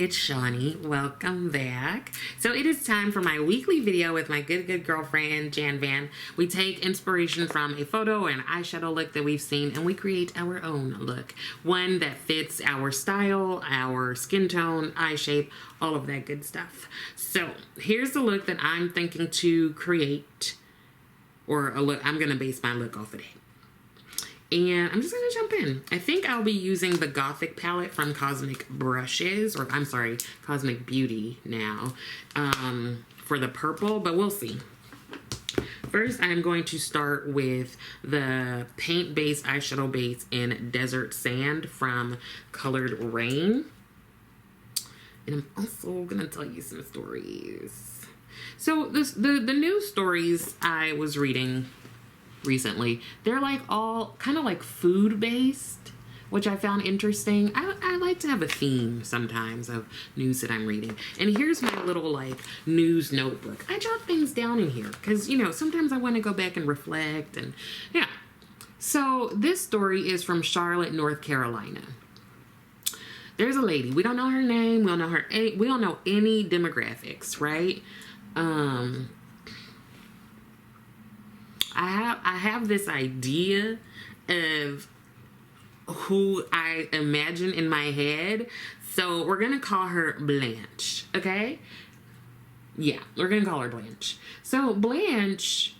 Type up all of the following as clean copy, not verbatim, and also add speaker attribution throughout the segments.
Speaker 1: it's Shawnee. Welcome back. So it is time for my weekly video with my good girlfriend, Jan Van. We take inspiration from a photo or an eyeshadow look that we've seen and we create our own look. One that fits our style, our skin tone, eye shape, all of that good stuff. So here's the look that I'm thinking to create, or a look I'm gonna base my look off of it. And I'm just gonna jump in. I think I'll be using the Gothic palette from Cosmic Brushes, or I'm sorry, Cosmic Beauty now, for the purple, but we'll see. First, I'm going to start with the paint-based eyeshadow base in Desert Sand from Colored Rain. And I'm also gonna tell you some stories. So the news stories I was reading recently, they're like all kind of like food based, which I found interesting. I like to have a theme sometimes of news that I'm reading. And here's my little like news notebook. I jot things down in here because, you know, sometimes I want to go back and reflect, and yeah. So this story is from Charlotte, North Carolina. There's a lady. We don't know her name. We don't know her age. We don't know any demographics, right? I have this idea of who I imagine in my head. So we're going to call her Blanche, okay? Yeah, we're going to call her Blanche. So Blanche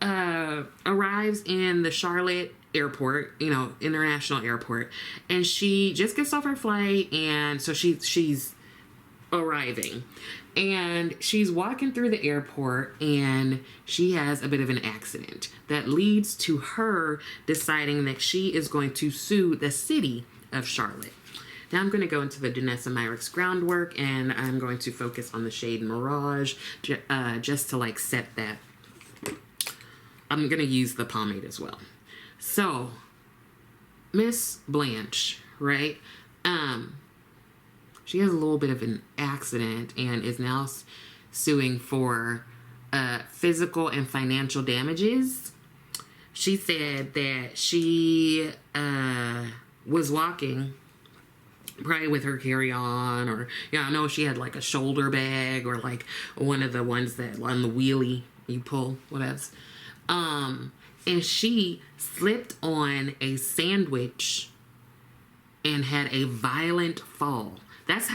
Speaker 1: arrives in the Charlotte airport, you know, international airport, and she just gets off her flight, and so she's arriving. And she's walking through the airport and she has a bit of an accident that leads to her deciding that she is going to sue the city of Charlotte. Now I'm going to go into the Danessa Myricks Groundwork and I'm going to focus on the shade Mirage just to like set that. I'm going to use the pomade as well. So Miss Blanche, right? She has a little bit of an accident and is now suing for physical and financial damages. She said that she was walking probably with her carry-on, or, yeah, I know she had like a shoulder bag or like one of the ones that on the wheelie you pull, whatever. And she slipped on a sandwich and had a violent fall. That's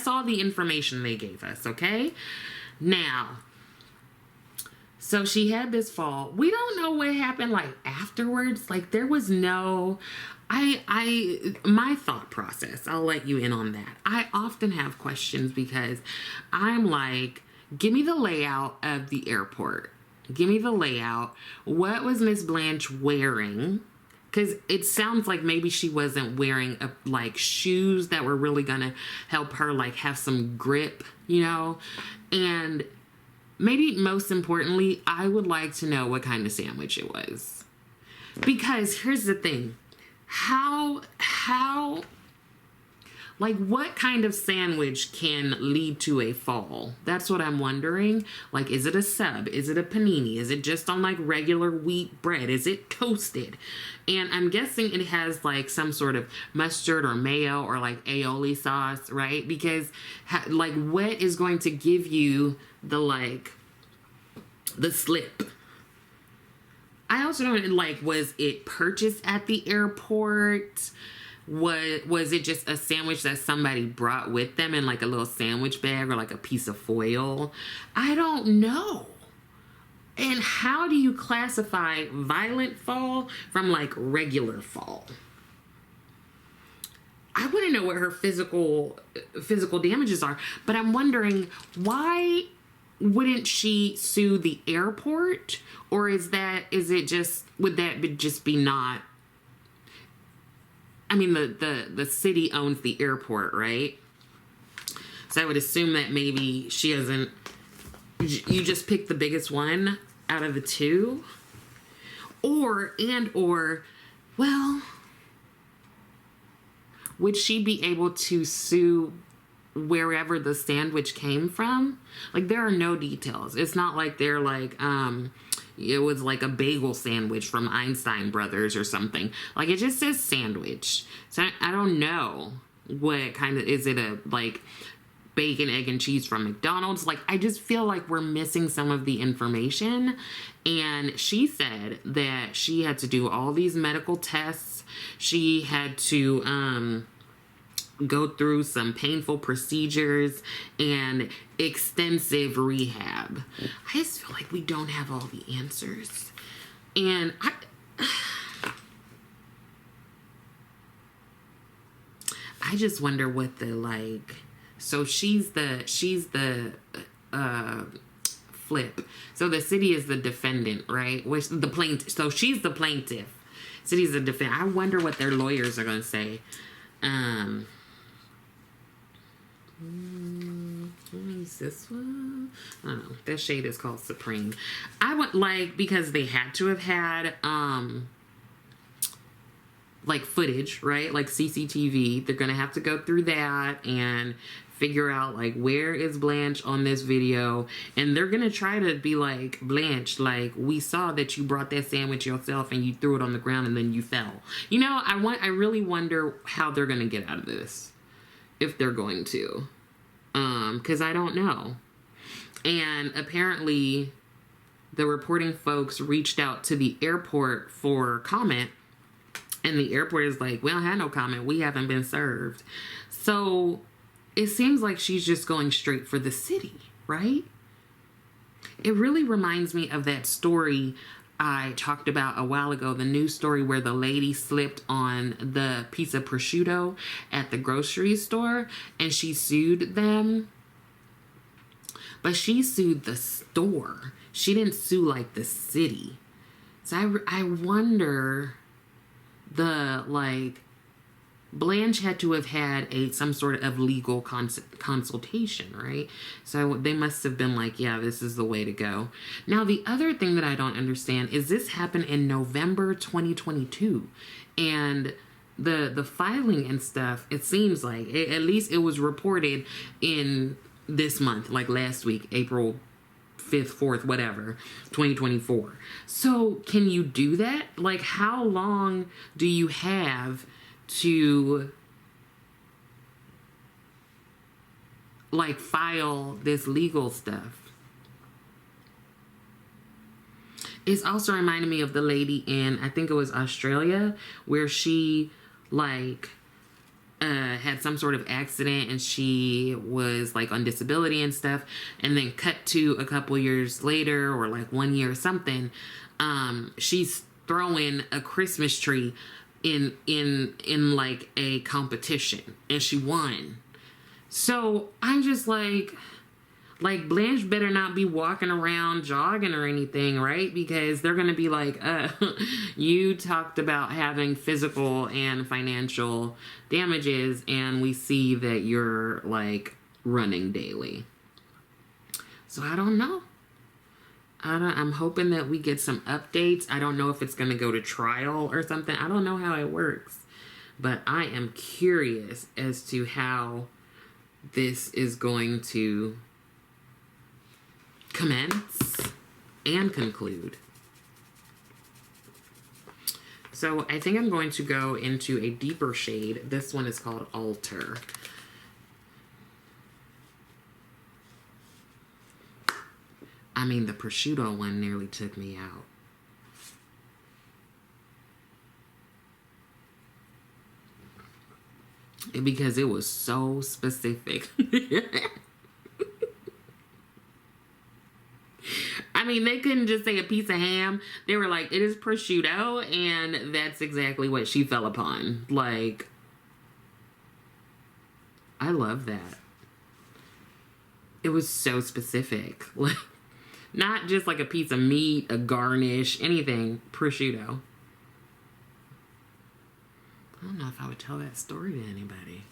Speaker 1: all the information they gave us, okay? Now, so she had this fall. We don't know what happened like afterwards. Like there was no, my thought process, I'll let you in on that. I often have questions because I'm like, give me the layout of the airport. Give me the layout. What was Miss Blanche wearing? Because it sounds like maybe she wasn't wearing like shoes that were really gonna help her like have some grip, you know? And maybe most importantly, I would like to know what kind of sandwich it was. Because here's the thing. How like what kind of sandwich can lead to a fall? That's what I'm wondering. Like, is it a sub? Is it a panini? Is it just on like regular wheat bread? Is it toasted? And I'm guessing it has like some sort of mustard or mayo or like aioli sauce, right? Because like what is going to give you the like the slip? I also don't like, was it purchased at the airport? Was it just a sandwich that somebody brought with them in like a little sandwich bag or like a piece of foil? I don't know. And how do you classify violent fall from like regular fall? I want to know what her physical damages are, but I'm wondering, why wouldn't she sue the airport? Or would that just be not? I mean, the city owns the airport, right? So I would assume that maybe she doesn't, you just pick the biggest one out of the two. Or, well, would she be able to sue wherever the sandwich came from? Like, there are no details. It's not like they're like, it was like a bagel sandwich from Einstein Brothers or something. Like, it just says sandwich. So I don't know. what kind of, is it a like bacon, egg, and cheese from McDonald's? Like, I just feel like we're missing some of the information. And she said that she had to do all these medical tests. She had to go through some painful procedures and extensive rehab. I just feel like we don't have all the answers. And I just wonder what the, like, so she's the flip. So the city is the defendant, right? Which the plaintiff. So she's the plaintiff. City's the defendant. I wonder what their lawyers are going to say. Is this one? I don't know. That shade is called Supreme. I would like, because they had to have had like footage, right? Like CCTV. They're gonna have to go through that and figure out like where is Blanche on this video, and they're gonna try to be like, Blanche, like, we saw that you brought that sandwich yourself and you threw it on the ground and then you fell. You know, I really wonder how they're gonna get out of this, if they're going to, because I don't know. And apparently the reporting folks reached out to the airport for comment, and the airport is like, we don't have no comment, we haven't been served. So it seems like she's just going straight for the city, right? It really reminds me of that story I talked about a while ago, the news story where the lady slipped on the piece of prosciutto at the grocery store and she sued them. But she sued the store. She didn't sue like the city. So I wonder, the, like, Blanche had to have had some sort of legal consultation, right? So they must have been like, yeah, this is the way to go. Now, the other thing that I don't understand is this happened in November 2022. And the filing and stuff, it seems like, at least it was reported in this month, like last week, April 5th, 4th, whatever, 2024. So can you do that? Like, how long do you have to, like, file this legal stuff? It's also reminding me of the lady in, I think it was Australia, where she, like, had some sort of accident and she was like on disability and stuff, and then cut to a couple years later, or like 1 year or something, she's throwing a Christmas tree in like a competition and she won. So I'm just like Blanche better not be walking around jogging or anything, right? Because they're gonna be like, you talked about having physical and financial damages and we see that you're like running daily. So I don't know. I'm hoping that we get some updates. I don't know if it's gonna go to trial or something. I don't know how it works, but I am curious as to how this is going to commence and conclude. So I think I'm going to go into a deeper shade. This one is called Alter. I mean, the prosciutto one nearly took me out. Because it was so specific. I mean, they couldn't just say a piece of ham. They were like, it is prosciutto, and that's exactly what she fell upon. Like, I love that. It was so specific. Like, not just like a piece of meat, a garnish, anything. Prosciutto. I don't know if I would tell that story to anybody.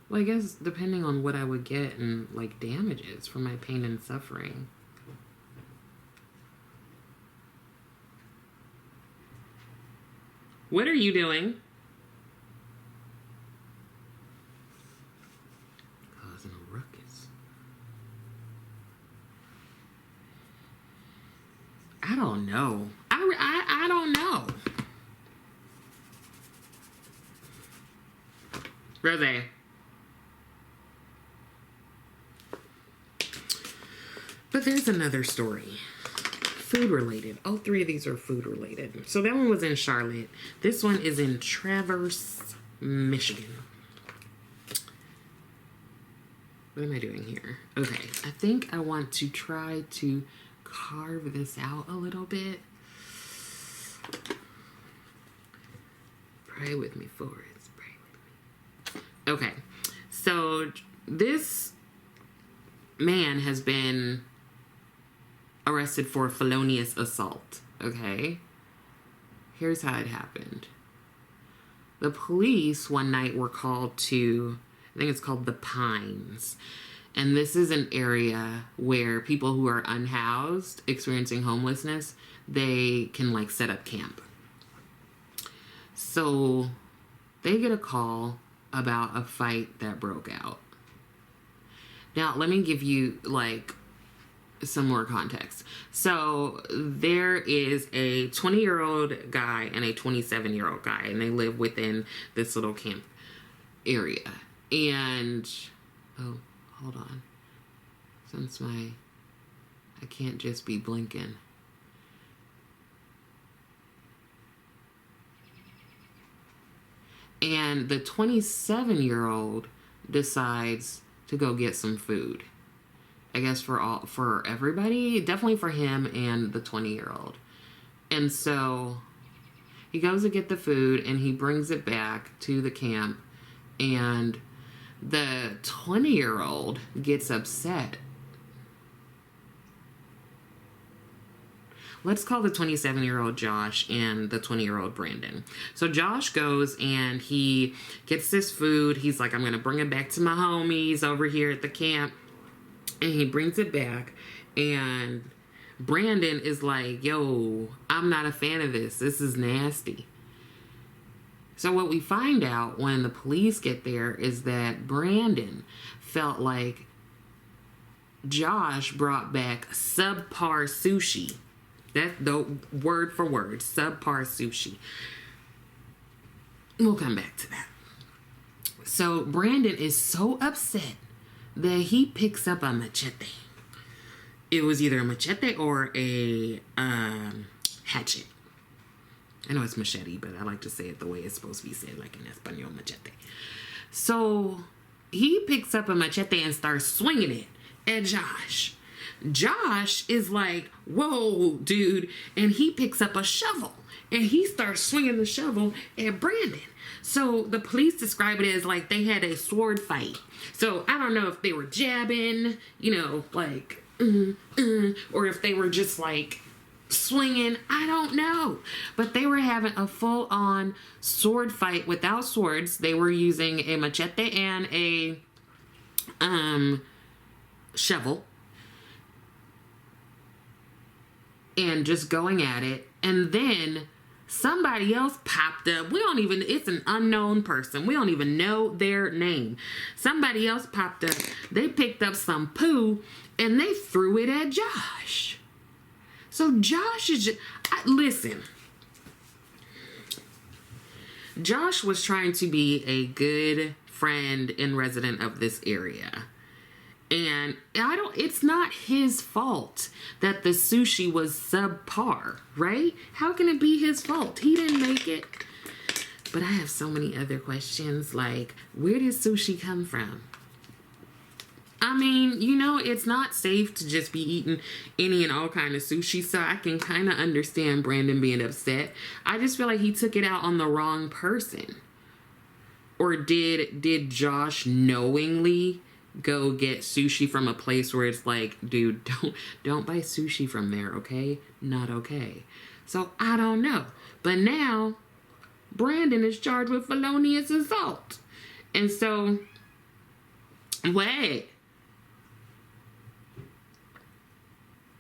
Speaker 1: Well, I guess depending on what I would get and like damages for my pain and suffering. What are you doing? Causing a ruckus. I don't know. I don't know. Rosé. But there's another story. Food related. All three of these are food related. So that one was in Charlotte. This one is in Traverse, Michigan. What am I doing here? Okay, I think I want to try to carve this out a little bit. Pray with me, Forrest. Pray with me. Okay, so this man has been arrested for felonious assault. Okay, here's how it happened. The police one night were called to, I think it's called the Pines. And this is an area where people who are unhoused, experiencing homelessness, they can like set up camp. So they get a call about a fight that broke out. Now, let me give you like some more context. So there is a 20-year-old guy and a 27-year-old guy, and they live within this little camp area. And, oh, hold on. Since I can't just be blinking. And the 27-year-old decides to go get some food. I guess for everybody, definitely for him and the 20-year-old. And so he goes to get the food and he brings it back to the camp, and the 20-year-old gets upset. Let's call the 27-year-old Josh and the 20-year-old Brandon. So Josh goes and he gets this food. He's like, I'm going to bring it back to my homies over here at the camp. And he brings it back. And Brandon is like, yo, I'm not a fan of this. This is nasty. So what we find out when the police get there is that Brandon felt like Josh brought back subpar sushi. That's the word for word, subpar sushi. We'll come back to that. So Brandon is so upset that he picks up a machete. It was either a machete or a hatchet. I know it's machete, but I like to say it the way it's supposed to be said, like in Espanol, machete. So he picks up a machete and starts swinging it at Josh. Josh is like, whoa, dude. And he picks up a shovel and he starts swinging the shovel at Brandon. So the police describe it as like they had a sword fight. So I don't know if they were jabbing, you know, like, or if they were just like swinging. I don't know. But they were having a full-on sword fight without swords. They were using a machete and a shovel. And just going at it. And then somebody else popped up. It's an unknown person. We don't even know their name. Somebody else popped up. They picked up some poo and they threw it at Josh. So Josh is just, listen. Josh was trying to be a good friend and resident of this area. And it's not his fault that the sushi was subpar, right? How can it be his fault? He didn't make it. But I have so many other questions, like, where did sushi come from? I mean, you know, it's not safe to just be eating any and all kind of sushi, so I can kind of understand Brandon being upset. I just feel like he took it out on the wrong person. Or did Josh knowingly go get sushi from a place where it's like, dude, don't buy sushi from there, okay? Not okay. So I don't know. But now Brandon is charged with felonious assault. And so wait.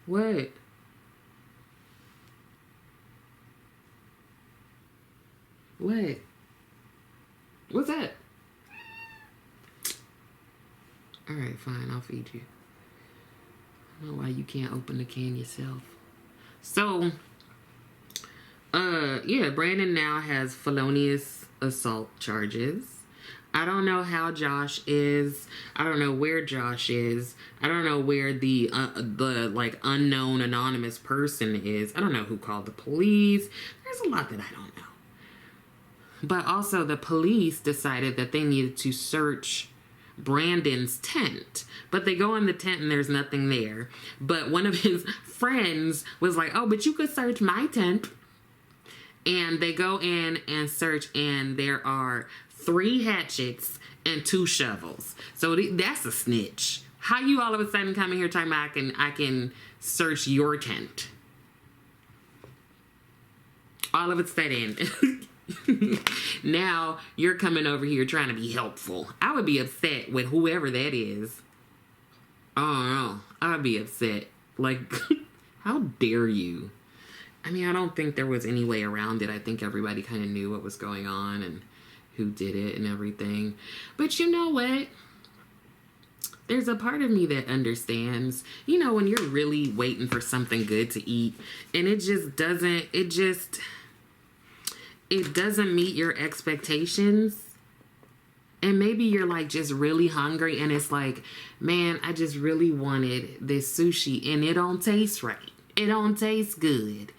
Speaker 1: What? What? What's that? Alright, fine, I'll feed you. I don't know why you can't open the can yourself. So, yeah, Brandon now has felonious assault charges. I don't know how Josh is. I don't know where Josh is. I don't know where the like unknown anonymous person is. I don't know who called the police. There's a lot that I don't know. But also the police decided that they needed to search Brandon's tent. But they go in the tent and there's nothing there. But one of his friends was like, oh, but you could search my tent. And they go in and search, and there are 3 hatchets and 2 shovels. So that's a snitch. How you all of a sudden come in here talking about I can search your tent? All of a sudden. Now you're coming over here trying to be helpful. I would be upset with whoever that is. Oh no, I'd be upset. Like, how dare you? I mean, I don't think there was any way around it. I think everybody kind of knew what was going on and who did it and everything. But you know what? There's a part of me that understands, you know, when you're really waiting for something good to eat and it doesn't meet your expectations. And maybe you're like just really hungry and it's like, man, I just really wanted this sushi and it don't taste right. It don't taste good.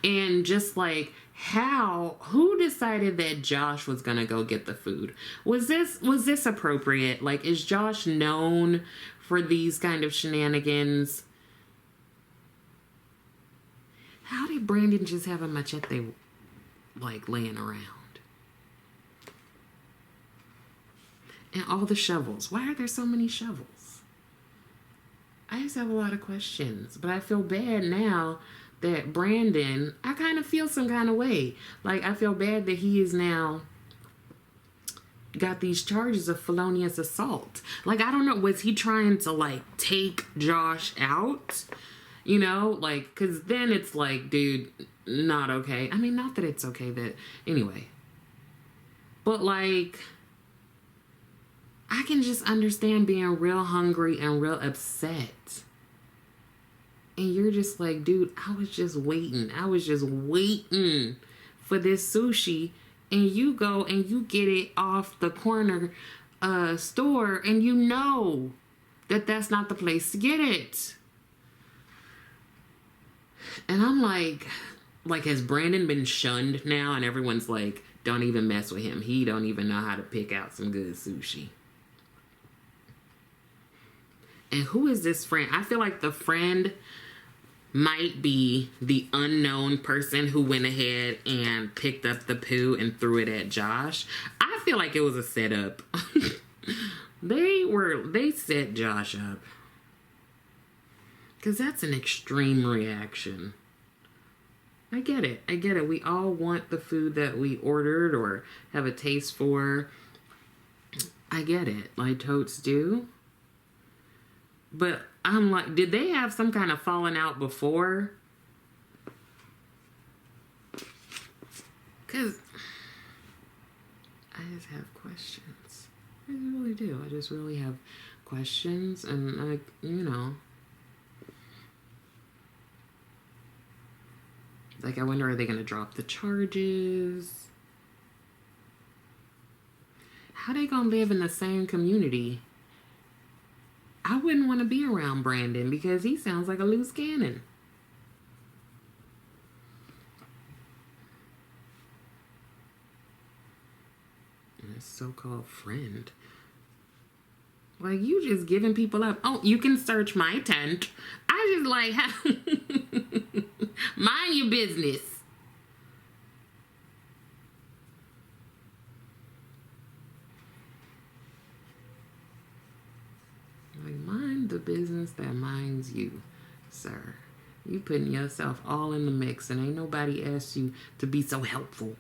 Speaker 1: And just like, who decided that Josh was gonna go get the food? Was this appropriate? Like, is Josh known for these kind of shenanigans? How did Brandon just have a machete like laying around? And all the shovels. Why are there so many shovels? I just have a lot of questions, but I feel bad now that Brandon, I kind of feel some kind of way. Like, I feel bad that he is now got these charges of felonious assault. Like, I don't know, was he trying to, like, take Josh out? You know, like, because then it's like, dude, not okay. I mean, not that it's okay that, anyway. But, like, I can just understand being real hungry and real upset. And you're just like, dude, I was just waiting. I was just waiting for this sushi. And you go and you get it off the corner store. And you know that that's not the place to get it. And I'm like, has Brandon been shunned now? And everyone's like, don't even mess with him. He don't even know how to pick out some good sushi. And who is this friend? I feel like the friend might be the unknown person who went ahead and picked up the poo and threw it at Josh. I feel like it was a setup. They set Josh up. Because that's an extreme reaction. I get it. We all want the food that we ordered or have a taste for. I get it. Like, totes do. But I'm like, did they have some kind of falling out before? Because I just have questions. I really do. I just really have questions. And, like, you know. Like, I wonder, are they going to drop the charges? How they going to live in the same community? I wouldn't want to be around Brandon because he sounds like a loose cannon. And his so-called friend. Like, you just giving people up. Oh, you can search my tent. I just like, mind your business. Like, mind the business that minds you, sir. You putting yourself all in the mix and ain't nobody asked you to be so helpful.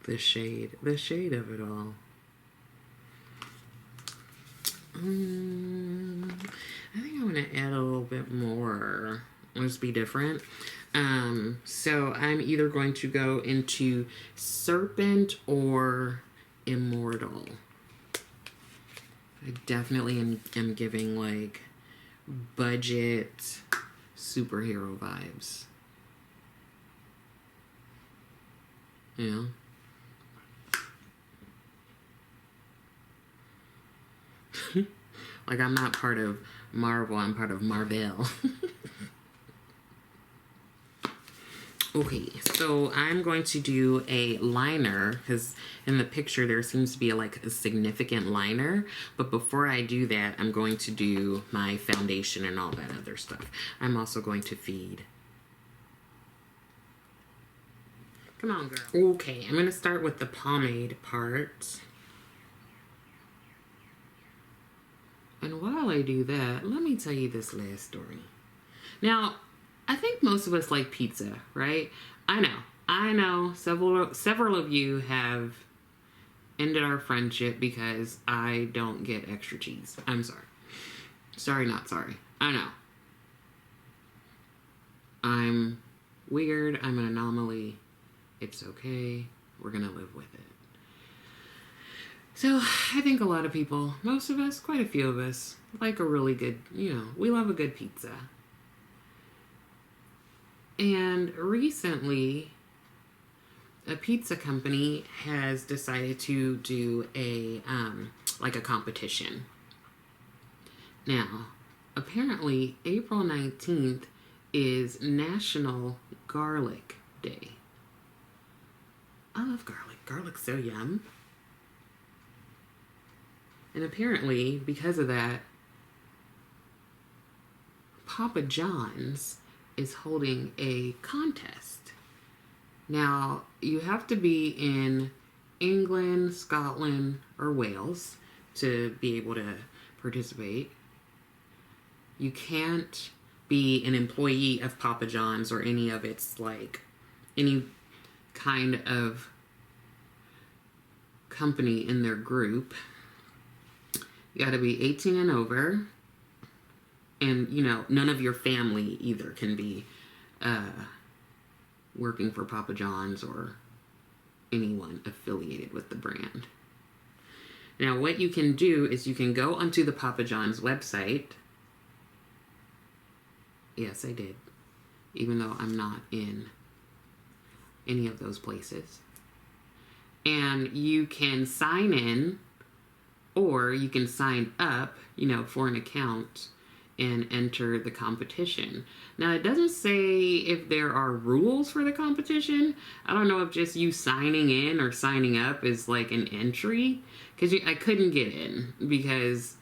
Speaker 1: The shade of it all. I think I'm going to add a little bit more. Let's be different. So I'm either going to go into Serpent or Immortal. I definitely am giving like budget superhero vibes. Yeah. Like I'm not part of Marvel, I'm part of Marvel. Okay, so I'm going to do a liner because in the picture there seems to be like a significant liner. But before I do that, I'm going to do my foundation and all that other stuff. I'm also going to feed. Come on, girl. Okay, I'm going to start with the pomade part. And while I do that, let me tell you this last story. Now, I think most of us like pizza, right? I know. Several of you have ended our friendship because I don't get extra cheese. I'm sorry. Sorry, not sorry. I know. I'm weird. I'm an anomaly. It's okay. We're gonna live with it. So I think a lot of people, most of us, quite a few of us, like a really good, we love a good pizza. And recently, a pizza company has decided to do a competition. Now, apparently, April 19th is National Garlic Day. I love garlic. Garlic's so yum. And apparently, because of that, Papa John's is holding a contest. Now, you have to be in England, Scotland, or Wales to be able to participate. You can't be an employee of Papa John's or any of its, any kind of company in their group. You got to be 18 and over. And, none of your family either can be working for Papa John's or anyone affiliated with the brand. Now, what you can do is you can go onto the Papa John's website. Yes, I did. Even though I'm not in any of those places. And you can sign in, or you can sign up, for an account and enter the competition. Now, it doesn't say if there are rules for the competition. I don't know if just you signing in or signing up is like an entry, because I couldn't get in because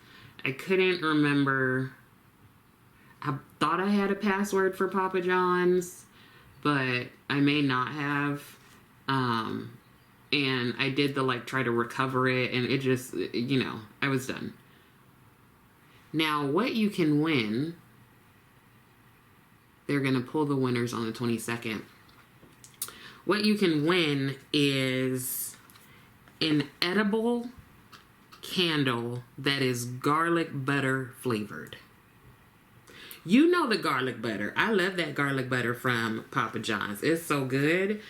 Speaker 1: I couldn't remember. I thought I had a password for Papa John's, but I may not have. And I did try to recover it, and it just, I was done. Now, what you can win, they're going to pull the winners on the 22nd. What you can win is an edible candle that is garlic butter flavored. You know the garlic butter. I love that garlic butter from Papa John's. It's so good.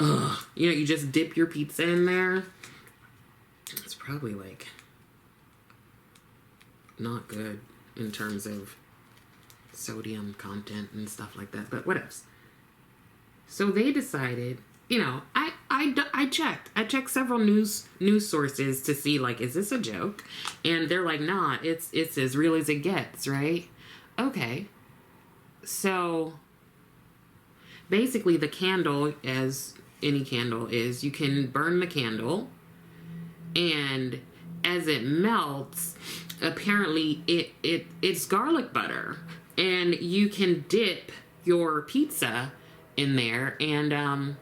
Speaker 1: Ugh. You just dip your pizza in there. It's probably not good in terms of sodium content and stuff like that, but what else? So they decided, I checked. I checked several news sources to see is this a joke? And they're like, nah, it's as real as it gets, right? Okay. So basically the candle, as any candle is, you can burn the candle, and as it melts, apparently it's garlic butter, and you can dip your pizza in there, and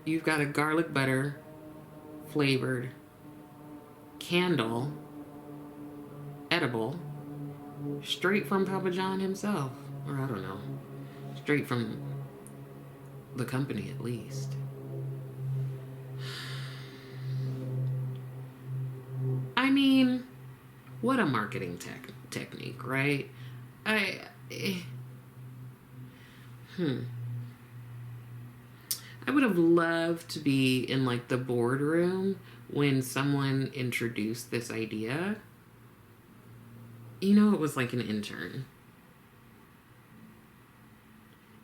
Speaker 1: you've got a garlic butter flavored candle, edible, straight from Papa John himself, or I don't know, straight from the company at least. I mean, what a marketing technique, right? I would have loved to be in the boardroom when someone introduced this idea, you know, it was like an intern.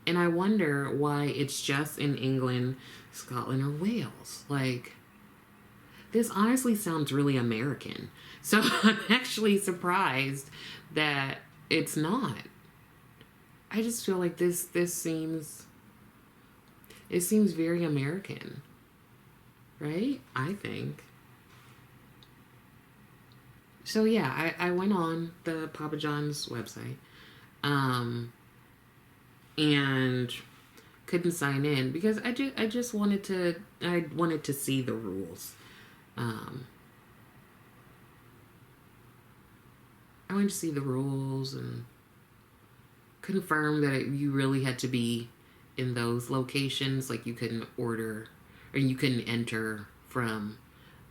Speaker 1: And I wonder why it's just in England, Scotland, or Wales. Like, this honestly sounds really American. So I'm actually surprised that it's not. I just feel like it seems very American. Right? I think. So yeah, I went on the Papa John's website. And couldn't sign in because I just wanted to see the rules. I wanted to see the rules and confirm that you really had to be in those locations. Like, you couldn't order or you couldn't enter from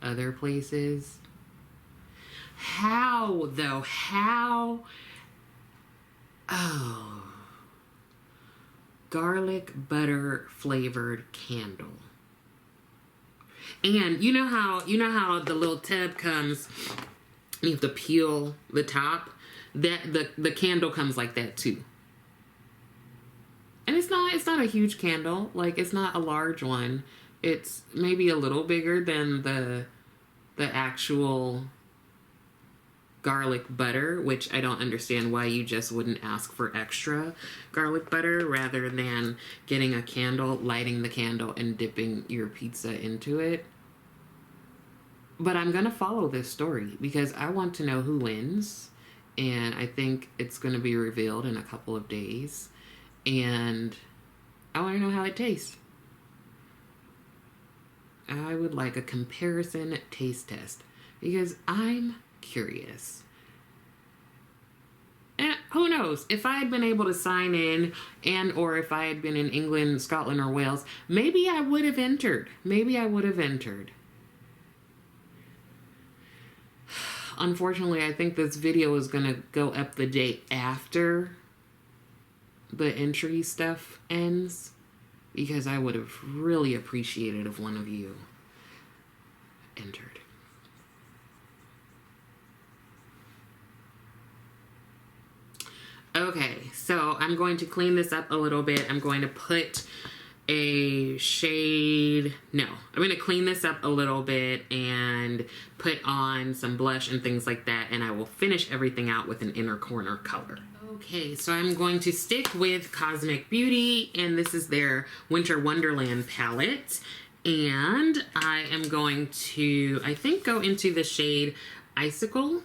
Speaker 1: other places. How though? How? Oh. Garlic butter flavored candle. And you know how the little tub comes, you have to peel the top? That the candle comes like that too. And it's not a huge candle. Like, it's not a large one. It's maybe a little bigger than the actual garlic butter, which I don't understand why you just wouldn't ask for extra garlic butter rather than getting a candle, lighting the candle, and dipping your pizza into it. But I'm going to follow this story because I want to know who wins, and I think it's going to be revealed in a couple of days, and I want to know how it tastes. I would like a comparison taste test because I'm curious. And who knows, if I had been able to sign in or if I had been in England, Scotland, or Wales, maybe I would have entered. Unfortunately, I think this video is going to go up the day after the entry stuff ends because I would have really appreciated if one of you entered. Okay, so I'm going to clean this up a little bit. I'm going to put a shade, I'm going to clean this up a little bit and put on some blush and things like that, and I will finish everything out with an inner corner color. Okay, so I'm going to stick with Cosmic Beauty, and this is their Winter Wonderland palette, and I am going to, I think, go into the shade Icicle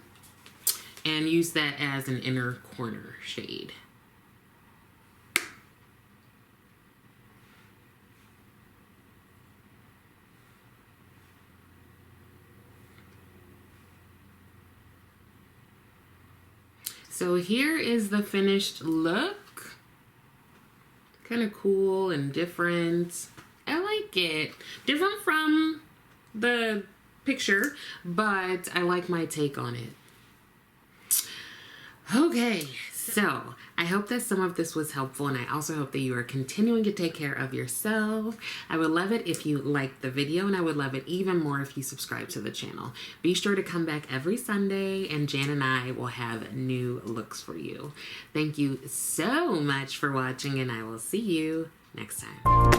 Speaker 1: and use that as an inner corner shade. So here is the finished look. Kind of cool and different. I like it. Different from the picture, but I like my take on it. Okay, so I hope that some of this was helpful, and I also hope that you are continuing to take care of yourself. I would love it if you liked the video, and I would love it even more if you subscribe to the channel. Be sure to come back every Sunday, and Jan and I will have new looks for you. Thank you so much for watching, and I will see you next time.